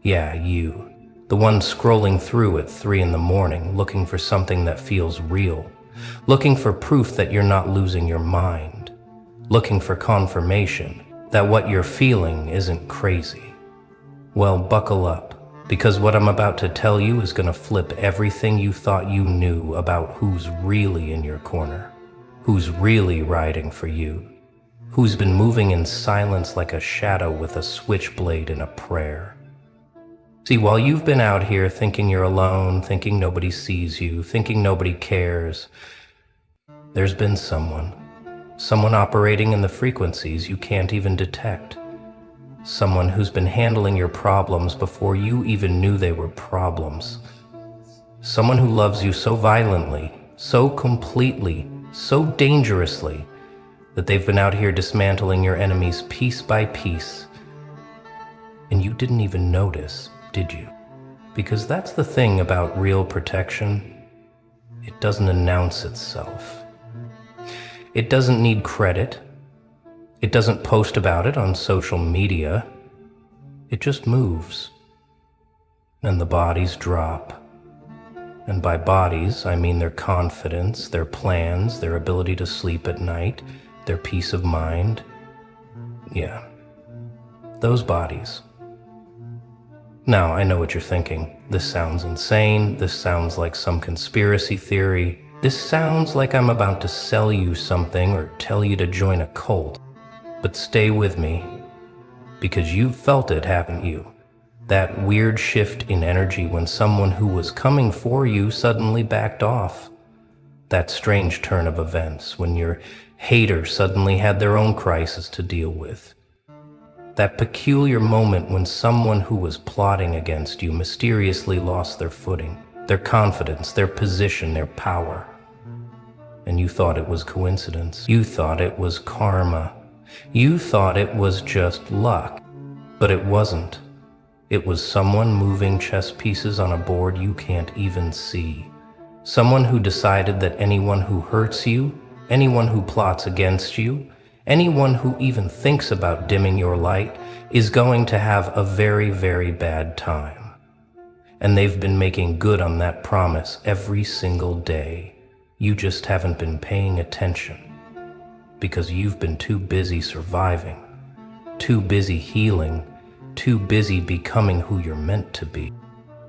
Yeah, you. The one scrolling through at 3 in the morning, looking for something that feels real. Looking for proof that you're not losing your mind. Looking for confirmation that what you're feeling isn't crazy. Well, buckle up, because what I'm about to tell you is gonna flip everything you thought you knew about who's really in your corner, who's really riding for you, who's been moving in silence like a shadow with a switchblade and a prayer. See, while you've been out here thinking you're alone, thinking nobody sees you, thinking nobody cares, there's been someone operating in the frequencies you can't even detect. Someone who's been handling your problems before you even knew they were problems. Someone who loves you so violently, so completely, so dangerously, that they've been out here dismantling your enemies piece by piece. And you didn't even notice, did you? Because that's the thing about real protection. It doesn't announce itself. It doesn't need credit. It doesn't post about it on social media. It just moves. And the bodies drop. And by bodies, I mean their confidence, their plans, their ability to sleep at night, their peace of mind. Yeah, those bodies. Now, I know what you're thinking. This sounds insane. This sounds like some conspiracy theory. This sounds like I'm about to sell you something or tell you to join a cult. But stay with me, because you've felt it, haven't you? That weird shift in energy when someone who was coming for you suddenly backed off. That strange turn of events when your hater suddenly had their own crisis to deal with. That peculiar moment when someone who was plotting against you mysteriously lost their footing, their confidence, their position, their power. And you thought it was coincidence. You thought it was karma. You thought it was just luck. But it wasn't. It was someone moving chess pieces on a board you can't even see. Someone who decided that anyone who hurts you, anyone who plots against you, anyone who even thinks about dimming your light is going to have a very, very bad time. And they've been making good on that promise every single day. You just haven't been paying attention because you've been too busy surviving, too busy healing, too busy becoming who you're meant to be,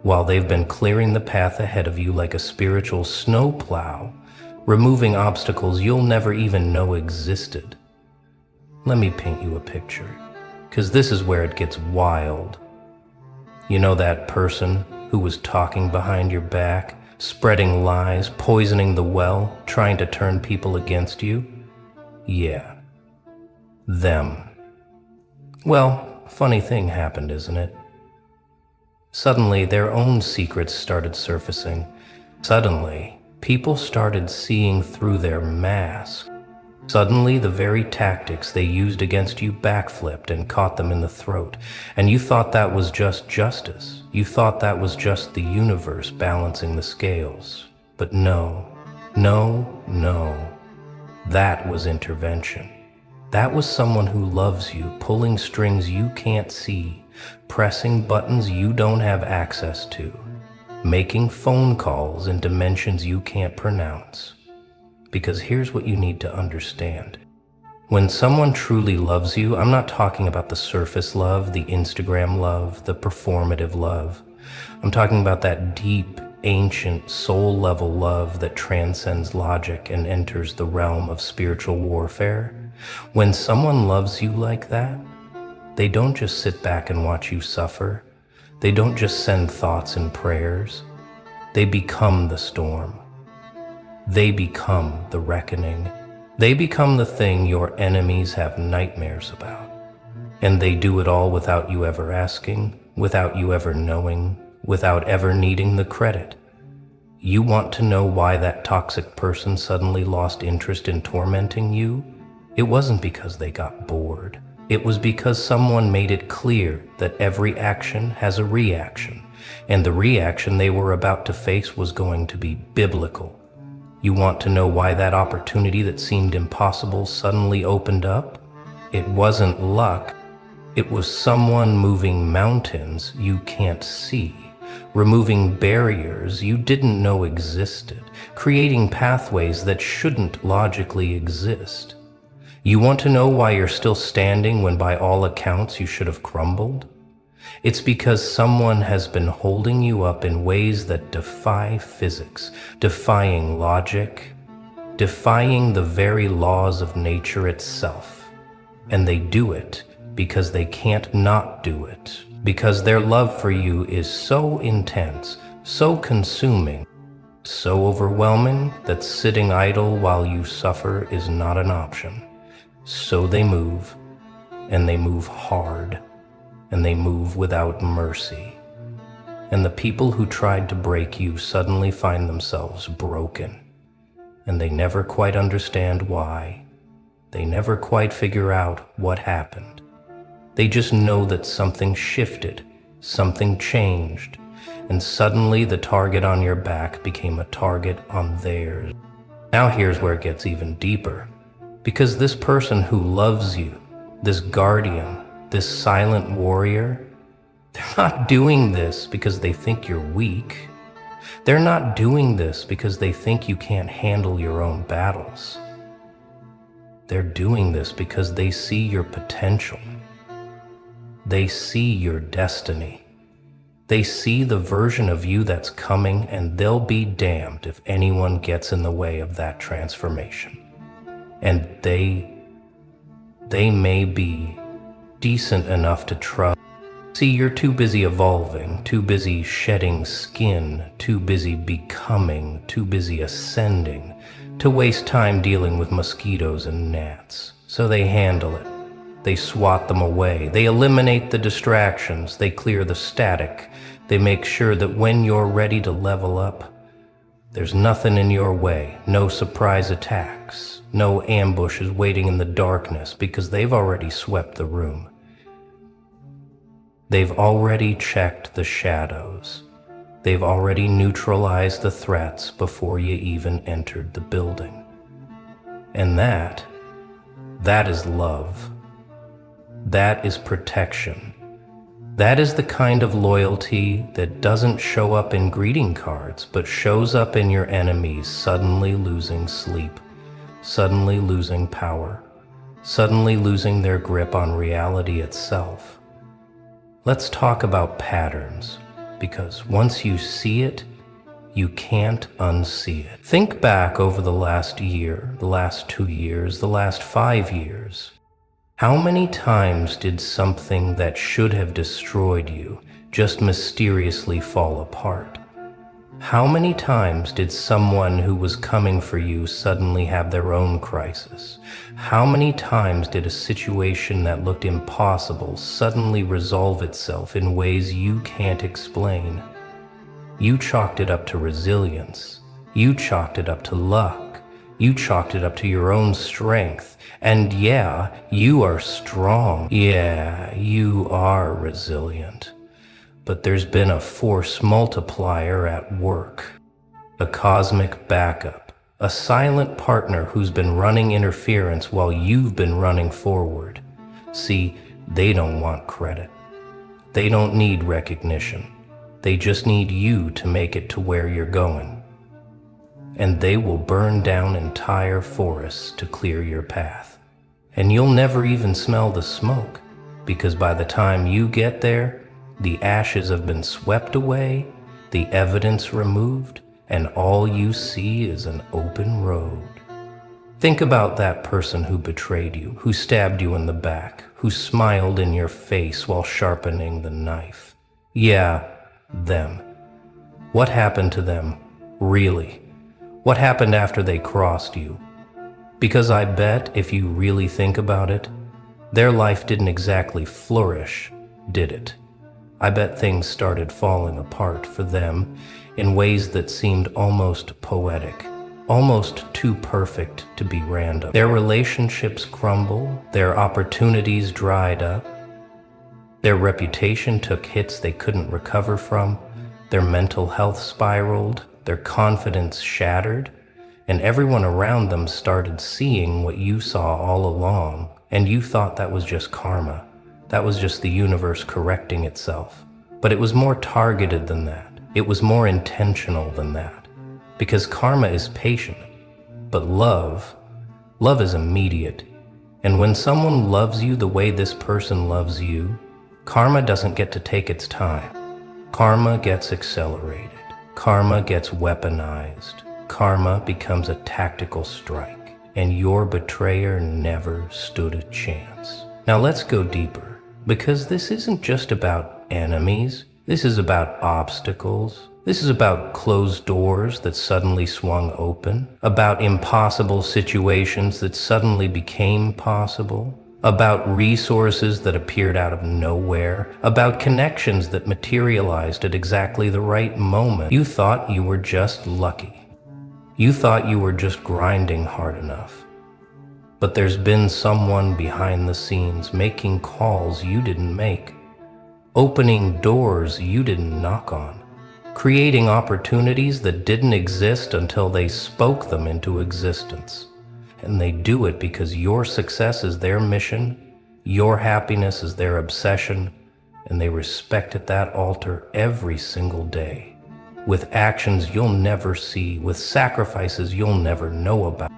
while they've been clearing the path ahead of you like a spiritual snowplow, removing obstacles you'll never even know existed. Let me paint you a picture, because this is where it gets wild. You know that person who was talking behind your back, spreading lies, poisoning the well, trying to turn people against you? Yeah, them. Well, funny thing happened, isn't it? Suddenly, their own secrets started surfacing. Suddenly, people started seeing through their mask. Suddenly, the very tactics they used against you backflipped and caught them in the throat. And you thought that was just justice. You thought that was just the universe balancing the scales. But no, no, no. That was intervention. That was someone who loves you, pulling strings you can't see, pressing buttons you don't have access to, making phone calls in dimensions you can't pronounce. Because here's what you need to understand. When someone truly loves you, I'm not talking about the surface love, the Instagram love, the performative love. I'm talking about that deep, ancient, soul-level love that transcends logic and enters the realm of spiritual warfare. When someone loves you like that, they don't just sit back and watch you suffer. They don't just send thoughts and prayers. They become the storm. They become the reckoning. They become the thing your enemies have nightmares about. And they do it all without you ever asking, without you ever knowing, without ever needing the credit. You want to know why that toxic person suddenly lost interest in tormenting you? It wasn't because they got bored. It was because someone made it clear that every action has a reaction, and the reaction they were about to face was going to be biblical. You want to know why that opportunity that seemed impossible suddenly opened up? It wasn't luck. It was someone moving mountains you can't see, removing barriers you didn't know existed, creating pathways that shouldn't logically exist. You want to know why you're still standing when by all accounts you should have crumbled? It's because someone has been holding you up in ways that defy physics, defying logic, defying the very laws of nature itself. And they do it because they can't not do it, because their love for you is so intense, so consuming, so overwhelming that sitting idle while you suffer is not an option. So they move, and they move hard, and they move without mercy. And the people who tried to break you suddenly find themselves broken, and they never quite understand why. They never quite figure out what happened. They just know that something shifted, something changed, and suddenly the target on your back became a target on theirs. Now here's where it gets even deeper. Because this person who loves you, this guardian, this silent warrior, they're not doing this because they think you're weak. They're not doing this because they think you can't handle your own battles. They're doing this because they see your potential. They see your destiny. They see the version of you that's coming, and they'll be damned if anyone gets in the way of that transformation. And they may be decent enough to trust. See, you're too busy evolving, too busy shedding skin, too busy becoming, too busy ascending, to waste time dealing with mosquitoes and gnats. So they handle it. They swat them away. They eliminate the distractions. They clear the static. They make sure that when you're ready to level up, there's nothing in your way, no surprise attacks, no ambushes waiting in the darkness, because they've already swept the room. They've already checked the shadows. They've already neutralized the threats before you even entered the building. And that is love. That is protection. That is the kind of loyalty that doesn't show up in greeting cards, but shows up in your enemies suddenly losing sleep, suddenly losing power, suddenly losing their grip on reality itself. Let's talk about patterns, because once you see it, you can't unsee it. Think back over the last year, the last 2 years, the last 5 years. How many times did something that should have destroyed you just mysteriously fall apart? How many times did someone who was coming for you suddenly have their own crisis? How many times did a situation that looked impossible suddenly resolve itself in ways you can't explain? You chalked it up to resilience. You chalked it up to luck. You chalked it up to your own strength. And yeah, you are strong. Yeah, you are resilient. But there's been a force multiplier at work. A cosmic backup. A silent partner who's been running interference while you've been running forward. See, they don't want credit. They don't need recognition. They just need you to make it to where you're going. And they will burn down entire forests to clear your path. And you'll never even smell the smoke, because by the time you get there, the ashes have been swept away, the evidence removed, and all you see is an open road. Think about that person who betrayed you, who stabbed you in the back, who smiled in your face while sharpening the knife. Yeah, them. What happened to them, really? What happened after they crossed you? Because I bet, if you really think about it, their life didn't exactly flourish, did it? I bet things started falling apart for them in ways that seemed almost poetic, almost too perfect to be random. Their relationships crumbled, their opportunities dried up, their reputation took hits they couldn't recover from, their mental health spiraled, their confidence shattered, and everyone around them started seeing what you saw all along, and you thought that was just karma. That was just the universe correcting itself. But it was more targeted than that. It was more intentional than that. Because karma is patient. But love is immediate. And when someone loves you the way this person loves you, karma doesn't get to take its time. Karma gets accelerated. Karma gets weaponized. Karma becomes a tactical strike. And your betrayer never stood a chance. Now let's go deeper. Because this isn't just about enemies. This is about obstacles. This is about closed doors that suddenly swung open, about impossible situations that suddenly became possible, about resources that appeared out of nowhere, about connections that materialized at exactly the right moment. You thought you were just lucky. You thought you were just grinding hard enough. But there's been someone behind the scenes making calls you didn't make, opening doors you didn't knock on, creating opportunities that didn't exist until they spoke them into existence. And they do it because your success is their mission, your happiness is their obsession, and they respect at that altar every single day, with actions you'll never see, with sacrifices you'll never know about,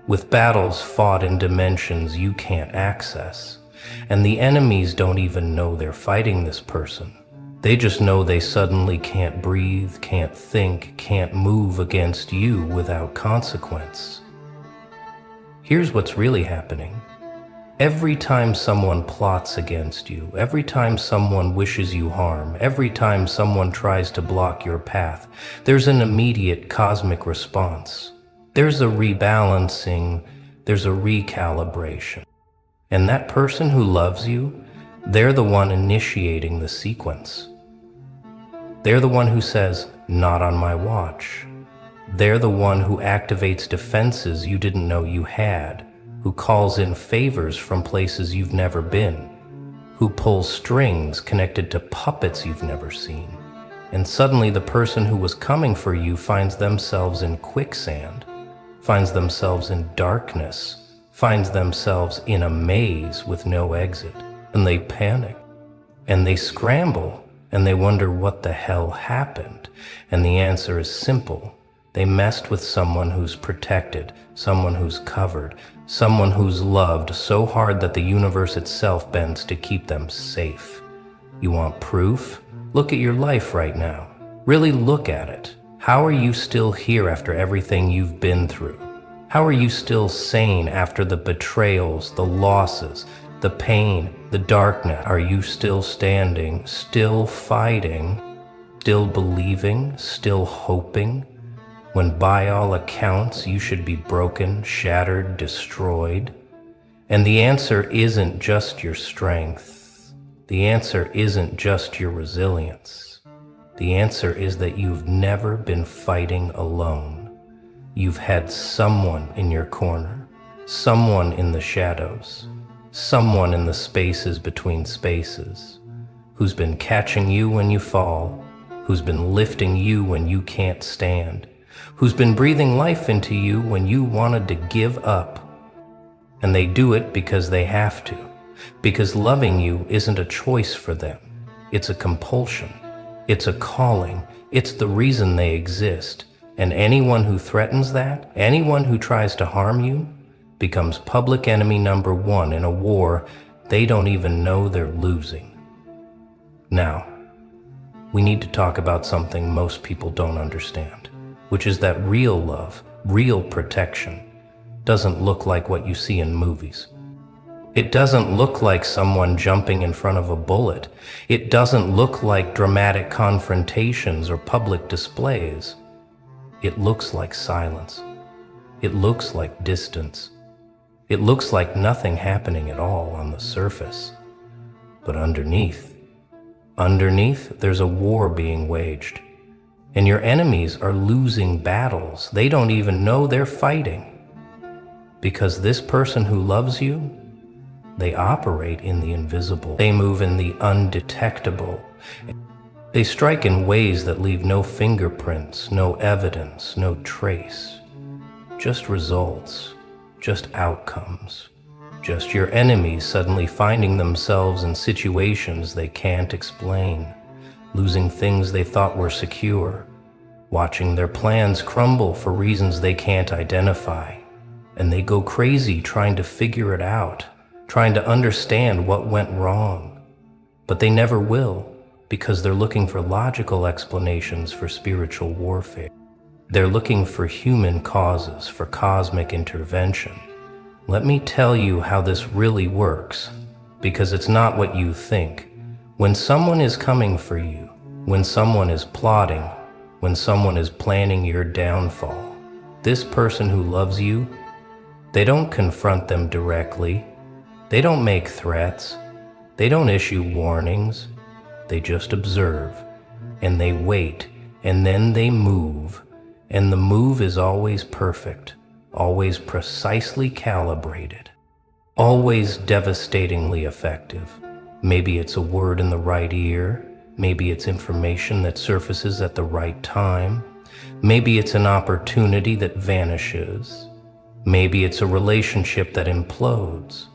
with battles fought in dimensions you can't access. And the enemies don't even know they're fighting this person. They just know they suddenly can't breathe, can't think, can't move against you without consequence. Here's what's really happening. Every time someone plots against you, every time someone wishes you harm, every time someone tries to block your path, there's an immediate cosmic response. There's a rebalancing, there's a recalibration. And that person who loves you, they're the one initiating the sequence. They're the one who says, "Not on my watch." They're the one who activates defenses you didn't know you had, who calls in favors from places you've never been, who pulls strings connected to puppets you've never seen. And suddenly the person who was coming for you finds themselves in quicksand, finds themselves in darkness, finds themselves in a maze with no exit. And they panic, and they scramble, and they wonder what the hell happened. And the answer is simple. They messed with someone who's protected, someone who's covered, someone who's loved so hard that the universe itself bends to keep them safe. You want proof? Look at your life right now. Really look at it. How are you still here after everything you've been through? How are you still sane after the betrayals, the losses, the pain, the darkness? Are you still standing, still fighting, still believing, still hoping, when by all accounts you should be broken, shattered, destroyed? And the answer isn't just your strength. The answer isn't just your resilience. The answer is that you've never been fighting alone. You've had someone in your corner, someone in the shadows, someone in the spaces between spaces, who's been catching you when you fall, who's been lifting you when you can't stand, who's been breathing life into you when you wanted to give up. And they do it because they have to, because loving you isn't a choice for them. It's a compulsion. It's a calling. It's the reason they exist. And anyone who threatens that, anyone who tries to harm you, becomes public enemy number one in a war they don't even know they're losing. Now, we need to talk about something most people don't understand, which is that real love, real protection, doesn't look like what you see in movies. It doesn't look like someone jumping in front of a bullet. It doesn't look like dramatic confrontations or public displays. It looks like silence. It looks like distance. It looks like nothing happening at all on the surface. But underneath, there's a war being waged. And your enemies are losing battles they don't even know they're fighting. Because this person who loves you, they operate in the invisible. They move in the undetectable. They strike in ways that leave no fingerprints, no evidence, no trace. Just results, just outcomes. just your enemies suddenly finding themselves in situations they can't explain, losing things they thought were secure, watching their plans crumble for reasons they can't identify, and they go crazy trying to figure it out, trying to understand what went wrong. But they never will, because they're looking for logical explanations for spiritual warfare. They're looking for human causes, for cosmic intervention. Let me tell you how this really works, because it's not what you think. When someone is coming for you, when someone is plotting, when someone is planning your downfall, this person who loves you, they don't confront them directly. They don't make threats. They don't issue warnings. They just observe, and they wait, and then they move. And the move is always perfect, always precisely calibrated, always devastatingly effective. Maybe it's a word in the right ear. Maybe it's information that surfaces at the right time. Maybe it's an opportunity that vanishes. Maybe it's a relationship that implodes.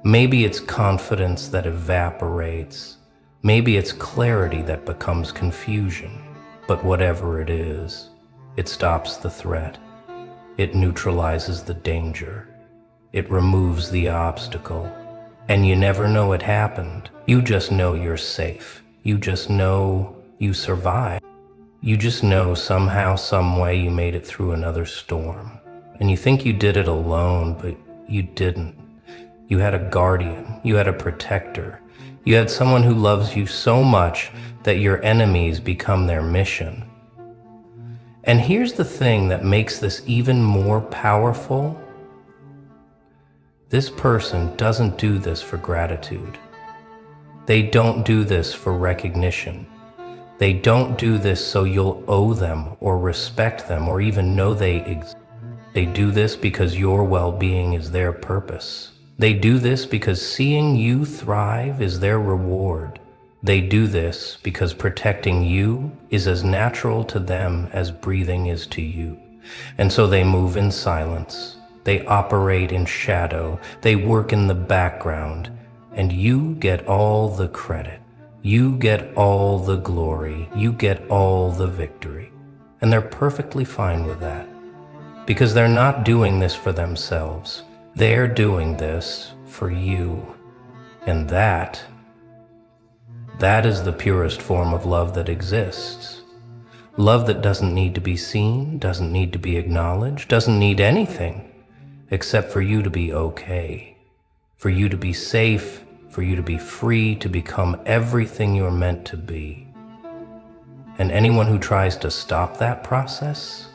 Maybe it's confidence that evaporates. Maybe it's clarity that becomes confusion. But whatever it is, it stops the threat. It neutralizes the danger. It removes the obstacle. And you never know it happened. You just know you're safe. You just know you survived. You just know somehow, some way you made it through another storm. And you think you did it alone, but you didn't. You had a guardian. You had a protector. You had someone who loves you so much that your enemies become their mission. And here's the thing that makes this even more powerful. This person doesn't do this for gratitude. They don't do this for recognition. They don't do this so you'll owe them or respect them or even know they exist. They do this because your well-being is their purpose. They do this because seeing you thrive is their reward. They do this because protecting you is as natural to them as breathing is to you. And so they move in silence. They operate in shadow. They work in the background. And you get all the credit. You get all the glory. You get all the victory. And they're perfectly fine with that. Because they're not doing this for themselves. They're doing this for you. And that is the purest form of love that exists. Love that doesn't need to be seen, doesn't need to be acknowledged, doesn't need anything except for you to be okay, for you to be safe, for you to be free to become everything you're meant to be. And anyone who tries to stop that process,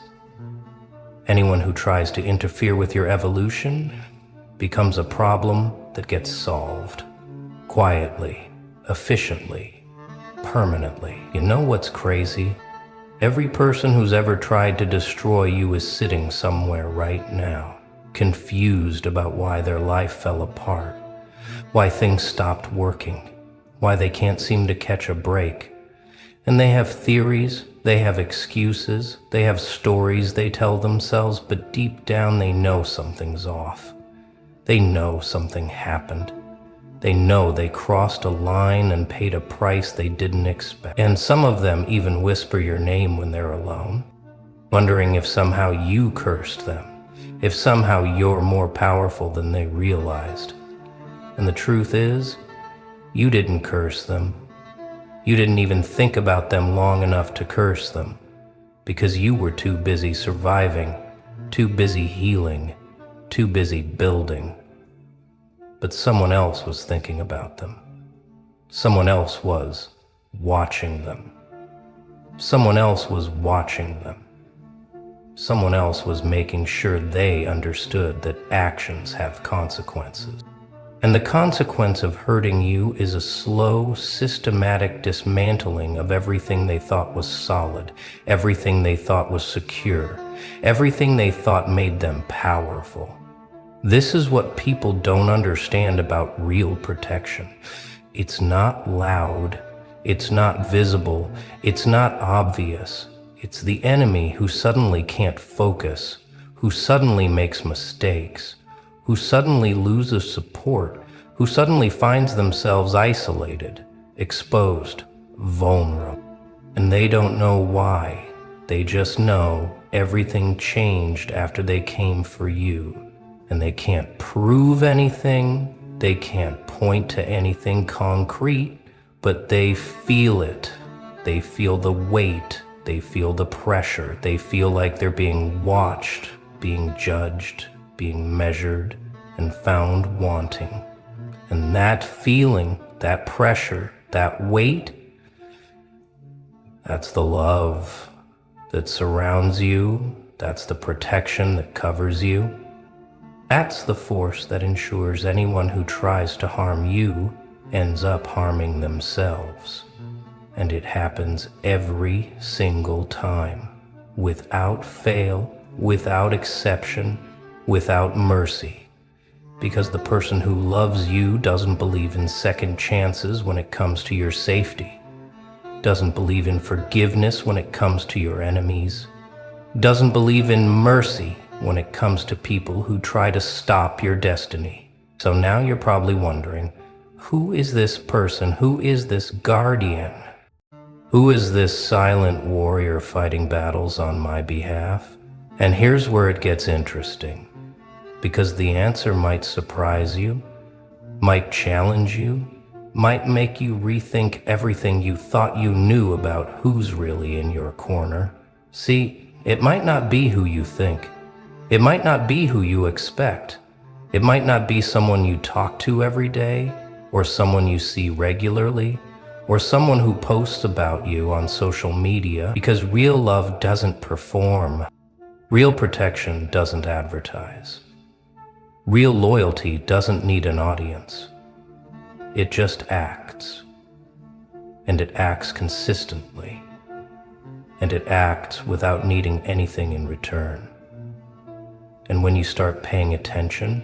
anyone who tries to interfere with your evolution, becomes a problem that gets solved quietly, efficiently, permanently. You know what's crazy? Every person who's ever tried to destroy you is sitting somewhere right now, confused about why their life fell apart, why things stopped working, why they can't seem to catch a break. And they have theories, they have excuses, they have stories they tell themselves, but deep down they know something's off. They know something happened. They know they crossed a line and paid a price they didn't expect. And some of them even whisper your name when they're alone, wondering if somehow you cursed them, if somehow you're more powerful than they realized. And the truth is, you didn't curse them. You didn't even think about them long enough to curse them, because you were too busy surviving, too busy healing, too busy building. But someone else was thinking about them. Someone else was watching them. Someone else was watching them. Someone else was making sure they understood that actions have consequences. And the consequence of hurting you is a slow, systematic dismantling of everything they thought was solid, everything they thought was secure, everything they thought made them powerful. This is what people don't understand about real protection. It's not loud, it's not visible, it's not obvious. It's the enemy who suddenly can't focus, who suddenly makes mistakes, who suddenly loses support, who suddenly finds themselves isolated, exposed, vulnerable. And they don't know why. They just know everything changed after they came for you. And they can't prove anything, they can't point to anything concrete, but they feel it. They feel the weight, they feel the pressure, they feel like they're being watched, being judged, being measured, and found wanting. And that feeling, that pressure, that weight, that's the love that surrounds you, that's the protection that covers you. That's the force that ensures anyone who tries to harm you ends up harming themselves. And it happens every single time, without fail, without exception, without mercy. Because the person who loves you doesn't believe in second chances when it comes to your safety, doesn't believe in forgiveness when it comes to your enemies, doesn't believe in mercy when it comes to people who try to stop your destiny. So now you're probably wondering, who is this person? Who is this guardian? Who is this silent warrior fighting battles on my behalf? And here's where it gets interesting, because the answer might surprise you, might challenge you, might make you rethink everything you thought you knew about who's really in your corner. See, it might not be who you think. It might not be who you expect. It might not be someone you talk to every day, or someone you see regularly, or someone who posts about you on social media, because real love doesn't perform. Real protection doesn't advertise. Real loyalty doesn't need an audience. It just acts. And it acts consistently. And it acts without needing anything in return. And when you start paying attention,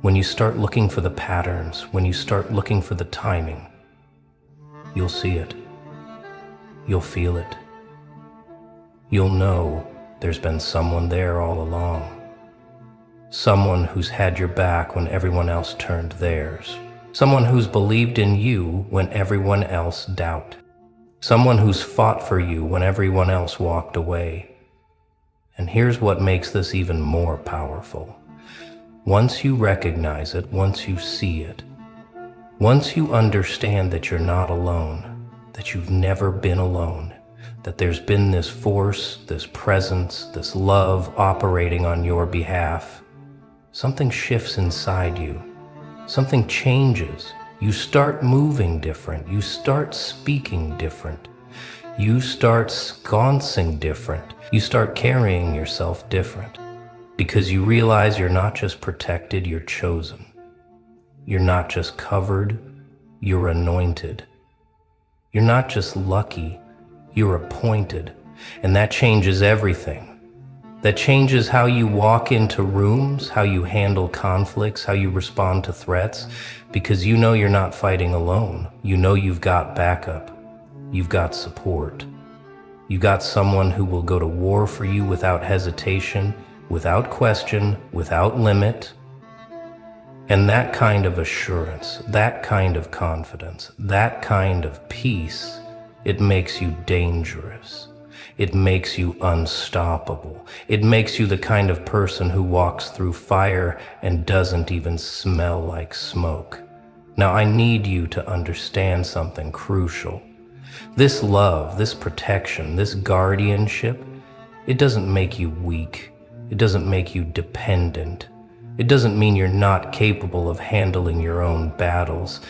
when you start looking for the patterns, when you start looking for the timing, you'll see it. You'll feel it. You'll know there's been someone there all along. Someone who's had your back when everyone else turned theirs. Someone who's believed in you when everyone else doubted. Someone who's fought for you when everyone else walked away. And here's what makes this even more powerful. Once you recognize it, once you see it, once you understand that you're not alone, that you've never been alone, that there's been this force, this presence, this love operating on your behalf, something shifts inside you. Something changes. You start moving different. You start speaking different. You start sconcing different. You start carrying yourself different. Because you realize you're not just protected, you're chosen. You're not just covered, you're anointed. You're not just lucky, you're appointed. And that changes everything. That changes how you walk into rooms, how you handle conflicts, how you respond to threats, because you know you're not fighting alone. You know you've got backup. You've got support. You got someone who will go to war for you without hesitation, without question, without limit. And that kind of assurance, that kind of confidence, that kind of peace, it makes you dangerous. It makes you unstoppable. It makes you the kind of person who walks through fire and doesn't even smell like smoke. Now, I need you to understand something crucial. This love, this protection, this guardianship, it doesn't make you weak. It doesn't make you dependent. It doesn't mean you're not capable of handling your own battles.